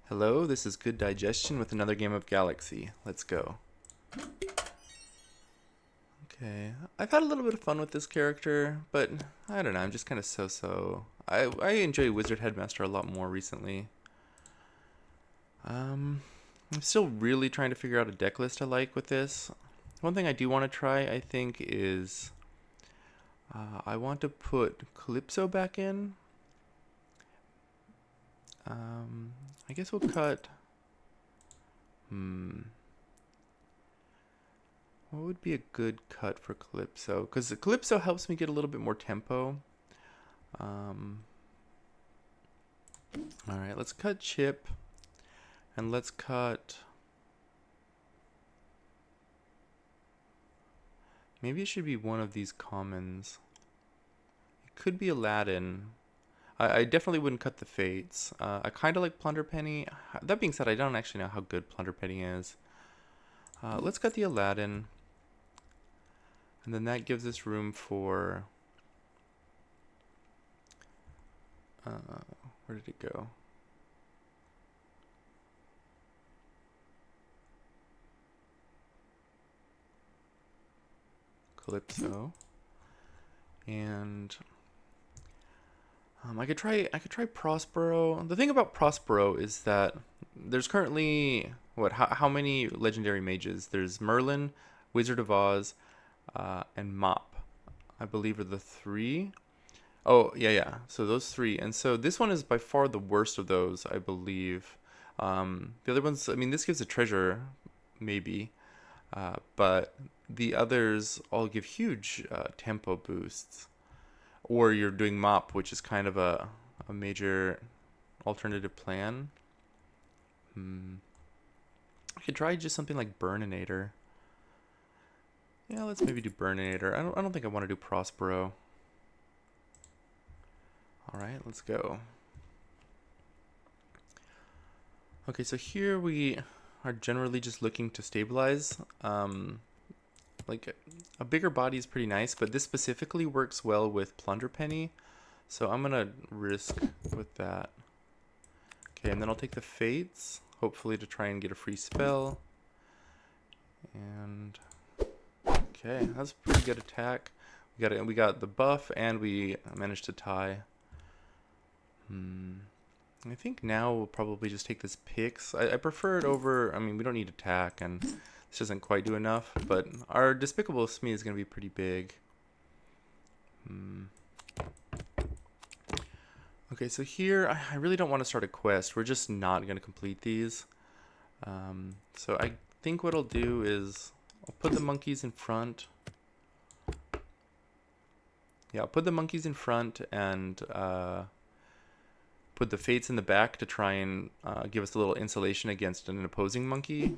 Hello, this is Good Digestion with another game of Galaxy. Let's go. Okay, I've had a little bit of fun with this character, but I don't know, I'm just kind of so-so. I enjoy Wizard Headmaster a lot more recently. I'm still really trying to figure out a deck list I like with this. One thing I do want to try, I think, is I want to put Calypso back in. I guess we'll cut... What would be a good cut for Calypso? Because Calypso helps me get a little bit more tempo. Alright, let's cut Chip. And let's cut... Maybe it should be one of these commons. It could be Aladdin. I definitely wouldn't cut the Fates. I kind of like Plunderpenny. That being said, I don't actually know how good Plunderpenny is. Let's cut the Aladdin. And then that gives us room for... where did it go? Calypso. And... I could try Prospero. The thing about Prospero is that there's currently how many legendary mages? There's Merlin, Wizard of Oz, and Mop, I believe, are the three. Oh yeah. So those three, and so this one is by far the worst of those, I believe. The other ones, I mean, this gives a treasure, maybe, but the others all give huge tempo boosts. Or you're doing Mop, which is kind of a major alternative plan. I could try just something like Burninator. Yeah, let's maybe do Burninator. I don't think I want to do Prospero. Alright, let's go. Okay, so here we are generally just looking to stabilize. Like, a bigger body is pretty nice, but this specifically works well with Plunderpenny, so I'm gonna risk with that. Okay, and then I'll take the Fates, hopefully to try and get a free spell. And okay, that's a pretty good attack. We got the buff, and we managed to tie. I think now we'll probably just take this Pix. I prefer it over. I mean, we don't need attack, and this doesn't quite do enough, but our Despicable Smee is going to be pretty big. Okay, so here, I really don't want to start a quest. We're just not going to complete these. So I think what I'll do is, I'll put the monkeys in front. Yeah, I'll put the monkeys in front and put the Fates in the back to try and give us a little insulation against an opposing monkey.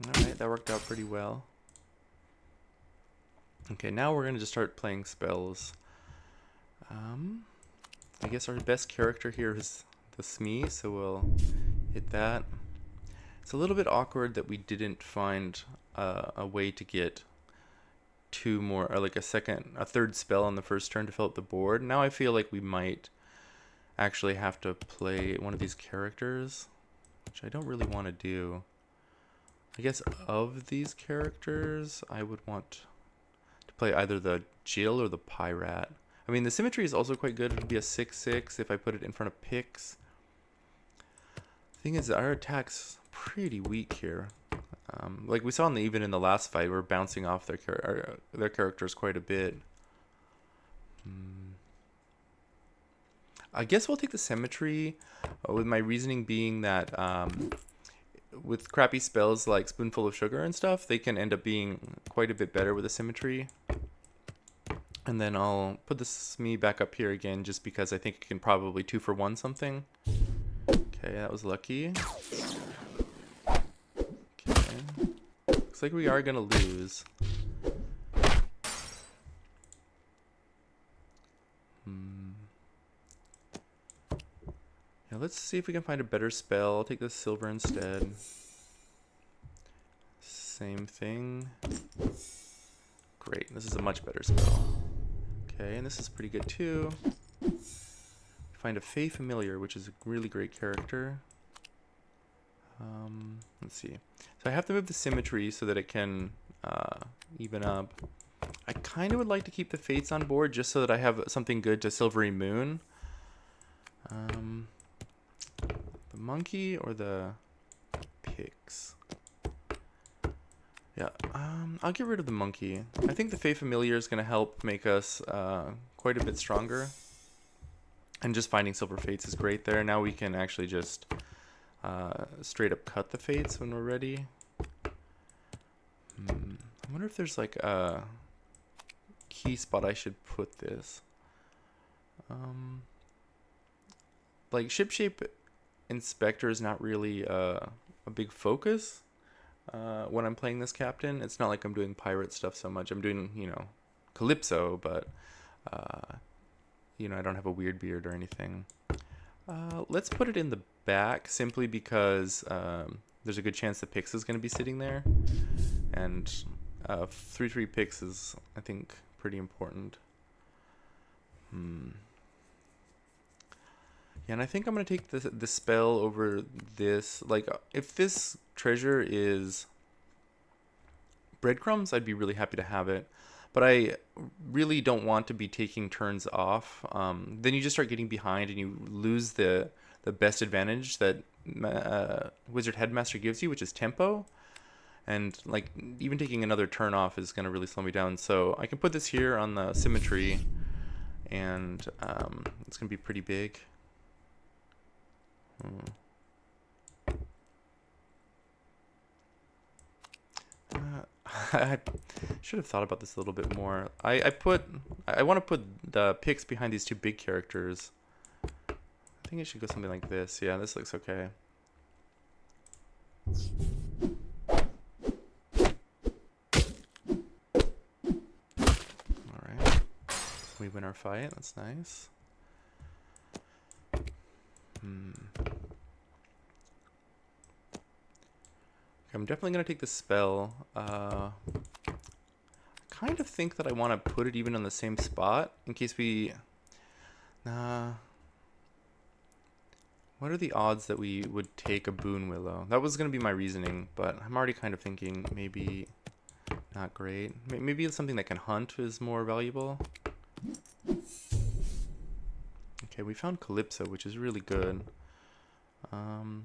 Alright, that worked out pretty well. Okay, now we're going to just start playing spells. I guess our best character here is the Smee, so we'll hit that. It's a little bit awkward that we didn't find a way to get two more, or like a third spell on the first turn to fill up the board. Now I feel like we might actually have to play one of these characters, which I don't really want to do. I guess of these characters, I would want to play either the Jill or the Pyrat. I mean, the symmetry is also quite good. It would be a 6/6 if I put it in front of Pix. Thing is, our attack's pretty weak here. Like we saw even in the last fight, we're bouncing off their characters quite a bit. I guess we'll take the symmetry, with my reasoning being that with crappy spells like Spoonful of Sugar and stuff, they can end up being quite a bit better with a symmetry. And then I'll put the Smee back up here again, just because I think it can probably 2-for-1 something. Okay, that was lucky. Okay. Looks like we are gonna lose. Yeah, let's see if we can find a better spell. I'll take the silver instead. Same thing. Great, this is a much better spell. Okay, and this is pretty good too. Find a Fey Familiar, which is a really great character. Let's see. So I have to move the symmetry so that it can even up. I kind of would like to keep the Fates on board just so that I have something good to Silvery Moon. The monkey or the Pix? Yeah, I'll get rid of the monkey. I think the Fey Familiar is going to help make us quite a bit stronger. And just finding Silver Fates is great there. Now we can actually just straight up cut the Fates when we're ready. I wonder if there's like a key spot I should put this. Like Shipshape Inspector is not really a big focus when I'm playing this captain. It's not like I'm doing pirate stuff so much. I'm doing, you know, Calypso, but you know, I don't have a weird beard or anything. Let's put it in the back simply because there's a good chance the Pix is going to be sitting there. And 3/3 Pix is, I think, pretty important. Yeah, and I think I'm going to take the spell over this. Like, if this treasure is breadcrumbs, I'd be really happy to have it. But I really don't want to be taking turns off. Then you just start getting behind and you lose the best advantage that Wizard Headmaster gives you, which is tempo. And like even taking another turn off is going to really slow me down. So I can put this here on the symmetry, and it's going to be pretty big. I should have thought about this a little bit more. I want to put the Pix behind these two big characters. I think it should go something like this. Yeah, this looks okay. Alright. We win our fight. That's nice. I'm definitely going to take the spell. I kind of think that I want to put it even on the same spot in case we... What are the odds that we would take a Boon Willow? That was going to be my reasoning, but I'm already kind of thinking maybe not great. Maybe it's something that can hunt is more valuable. Okay, we found Calypso, which is really good.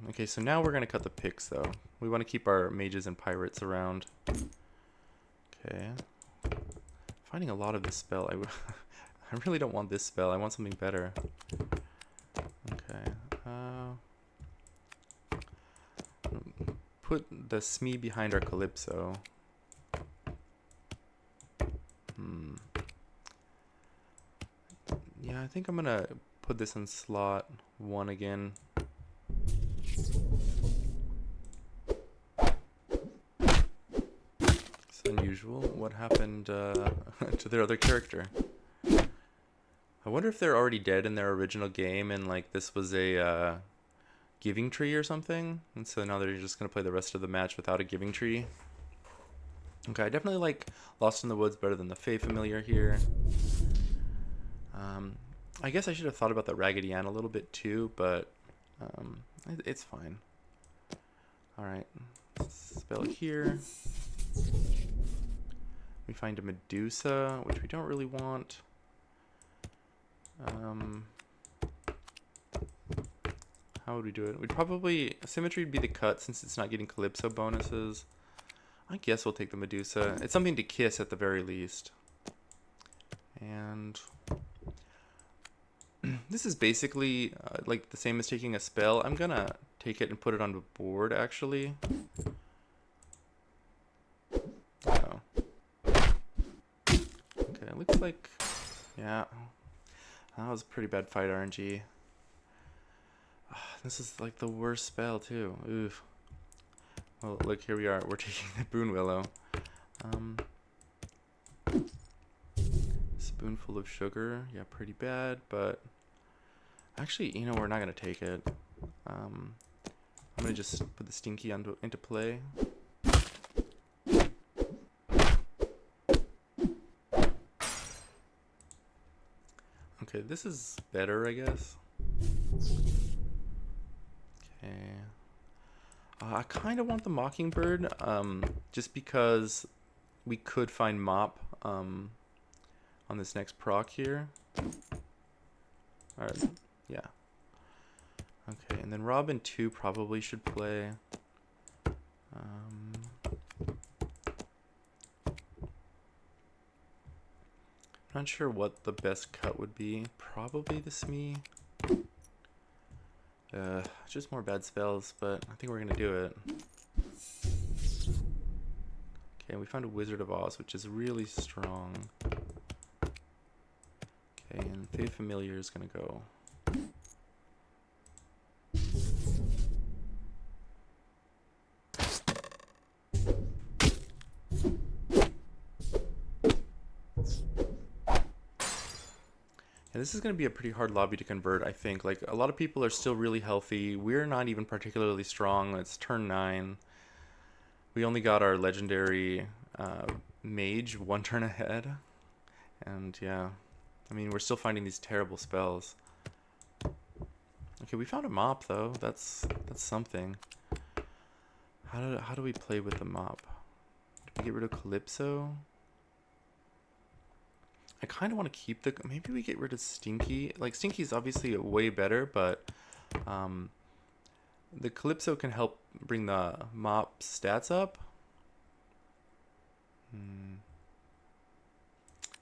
Okay, so now we're going to cut the Pix, though. We want to keep our mages and pirates around. Okay. Finding a lot of this spell. I really don't want this spell. I want something better. Okay. Put the Smee behind our Calypso. Yeah, I think I'm going to put this in slot 1 again. It's unusual. What happened to their other character? I wonder if they're already dead in their original game and like this was a giving tree or something, and so now they're just going to play the rest of the match without a giving tree. Okay, I definitely like Lost in the Woods better than the Fey Familiar here. I guess I should have thought about the Raggedy Ann a little bit too, but it's fine. Alright, spell it here. We find a Medusa, which we don't really want. How would we do it? We'd probably... Symmetry would be the cut since it's not getting Calypso bonuses. I guess we'll take the Medusa. It's something to kiss at the very least. And... this is basically like the same as taking a spell. I'm gonna take it and put it on the board, actually. Oh. Okay, it looks like... yeah. That was a pretty bad fight, RNG. This is like the worst spell, too. Oof. Well, look, here we are. We're taking the Boon Willow. Spoonful of sugar. Yeah, pretty bad, but... actually, you know, we're not going to take it. I'm going to just put the Stinky into play. Okay, this is better, I guess. Okay. I kind of want the Mockingbird, just because we could find Mop on this next proc here. Or, yeah. Okay, and then Robin 2 probably should play. Not sure what the best cut would be. Probably the Smee. Just more bad spells, but I think we're gonna do it. Okay, we found a Wizard of Oz, which is really strong. Okay, and Fey Familiar is gonna go. And this is going to be a pretty hard lobby to convert, I think. Like, a lot of people are still really healthy. We're not even particularly strong. It's turn 9. We only got our legendary mage 1 turn ahead. And yeah, I mean, we're still finding these terrible spells. Okay, we found a Mop, though. That's something. How do we play with the Mop? Do we get rid of Calypso? I kind of want to keep the... Maybe we get rid of Stinky. Like, Stinky's obviously way better, but the Calypso can help bring the Mop stats up.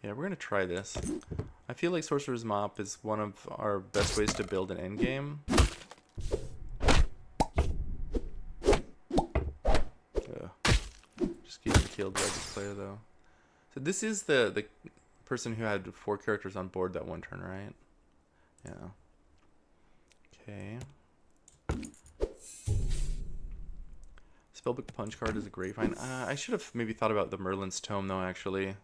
Yeah, we're going to try this. I feel like Sorcerer's Mop is one of our best ways to build an endgame. Just getting killed by this player, though. So this is the person who had 4 characters on board that 1 turn, right? Yeah. Okay. Spellbook Punch card is a great find. I should have maybe thought about the Merlin's Tome, though, actually.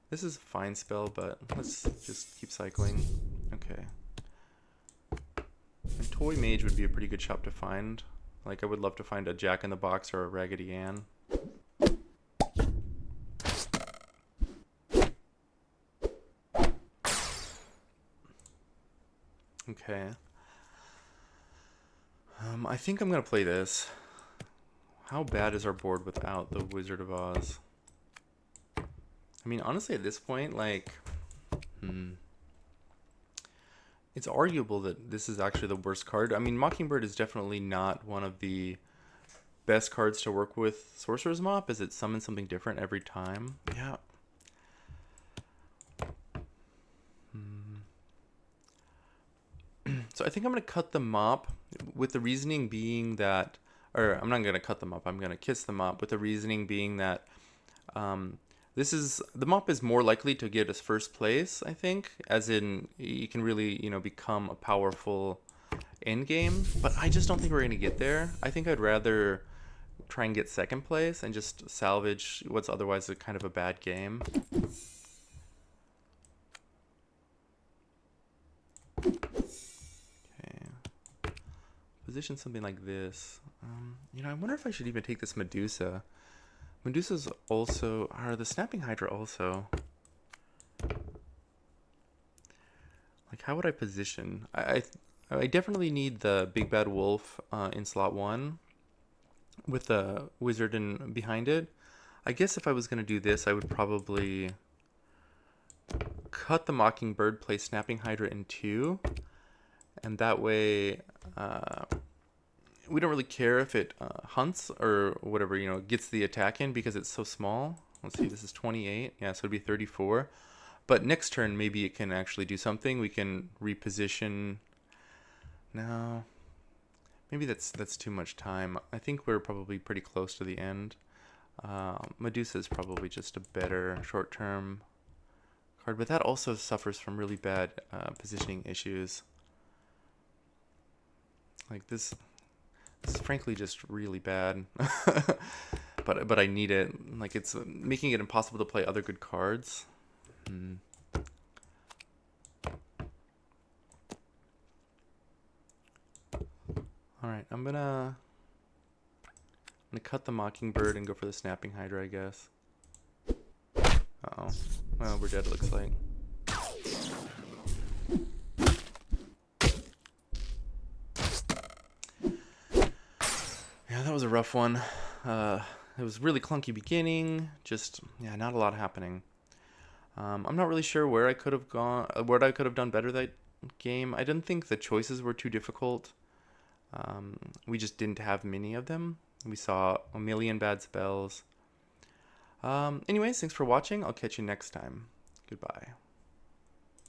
This is a fine spell, but let's just keep cycling. Okay. And Toy Mage would be a pretty good shop to find. Like, I would love to find a Jack in the Box or a Raggedy Ann. Okay. I think I'm going to play this. How bad is our board without the Wizard of Oz? I mean, honestly, at this point, like... It's arguable that this is actually the worst card. I mean, Mockingbird is definitely not one of the best cards to work with Sorcerer's Mop, as it summons something different every time. Yeah. So I think I'm going to cut the Mop with the reasoning being that... Or I'm not going to cut the Mop. I'm going to kiss the Mop with the reasoning being that... the Mop is more likely to get us first place, I think, as in you can really, become a powerful end game, but I just don't think we're going to get there. I think I'd rather try and get second place and just salvage what's otherwise a kind of a bad game. Okay. Position something like this. I wonder if I should even take this Medusa. Medusa's also... Or the Snapping Hydra also. Like, how would I position? I definitely need the Big Bad Wolf in slot 1 with the Wizard behind it. I guess if I was going to do this, I would probably cut the Mockingbird, play Snapping Hydra in 2, and that way... we don't really care if it hunts or whatever, gets the attack in because it's so small. Let's see, this is 28. Yeah, so it'd be 34. But next turn, maybe it can actually do something. We can reposition. No, maybe that's too much time. I think we're probably pretty close to the end. Medusa is probably just a better short-term card, but that also suffers from really bad positioning issues. Like this... It's frankly just really bad, but I need it. Like, it's making it impossible to play other good cards. All right, I'm gonna cut the Mockingbird and go for the Snapping Hydra, I guess. Uh-oh. Well, we're dead, it looks like. was a rough one. It was really clunky beginning. Just, yeah, not a lot happening. I'm not really sure where I could have gone, what I could have done better that game. I didn't think the choices were too difficult. We just didn't have many of them. We saw a million bad spells. Anyways, thanks for watching. I'll catch you next time. Goodbye.